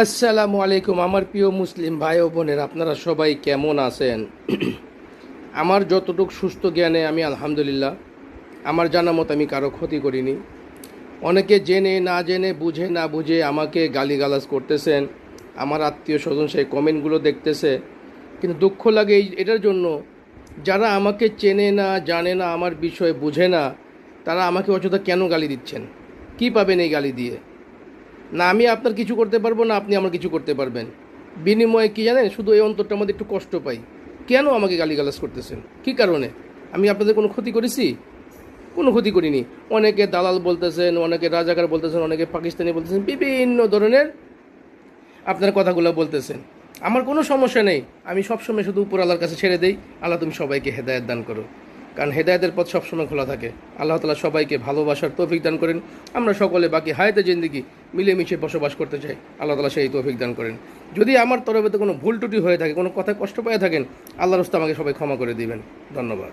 আসসালামু আলাইকুম আমার প্রিয় মুসলিম ভাই ও বোনেরা, আপনারা সবাই কেমন আছেন? আমার যতটুকু সুস্থ জ্ঞানে আমি আলহামদুলিল্লাহ, আমার জানা মতো আমি কারো ক্ষতি করিনি। অনেকে জেনে না জেনে, বুঝে না বুঝে আমাকে গালিগালাজ করতেছেন। আমার আত্মীয় স্বজন সেই কমেন্টগুলো দেখতেছে, কিন্তু দুঃখ লাগে এটার জন্য, যারা আমাকে চেনে না, জানে না, আমার বিষয় বুঝে না, তারা আমাকে অযথা কেন গালি দিচ্ছেন? কি পাবেন এই গালি দিয়ে? না আমি আপনার কিছু করতে পারবো, না আপনি আমার কিছু করতে পারবেন। বিনিময়ে কি জানেন, শুধু এই অন্তরটার মধ্যে একটু কষ্ট পাই। কেন আমাকে গালিগালাজ করতেছেন? কী কারণে? আমি আপনাদের কোনো ক্ষতি করেছি? কোনো ক্ষতি করিনি। অনেকে দালাল বলতেছেন, অনেকে রাজাকার বলতেছেন, অনেকে পাকিস্তানি বলতেছেন, বিভিন্ন ধরনের আপনার কথাগুলো বলতেছেন। আমার কোনো সমস্যা নেই, আমি সবসময় শুধু উপর আল্লাহর কাছে ছেড়ে দেই, আল্লাহ তুমি সবাইকে হেদায়েত দান করো। কারণ হেদায়েতের পথ সবসময় খোলা থাকে। আল্লাহ তাআলা সবাইকে ভালোবাসার তৌফিক দান করেন। আমরা সকলে বাকি হায়াতে জিন্দেগি মিলেমিশে বসবাস করতে চাই, আল্লাহ তাআলা সেই তৌফিক দান করেন। যদি আমার তরফে কোনো ভুল ত্রুটি হয়ে থাকে, কোনো কথায় কষ্ট পেয়ে থাকেন, আল্লাহর রাস্তায় আমাকে সবাই ক্ষমা করে দিবেন। ধন্যবাদ।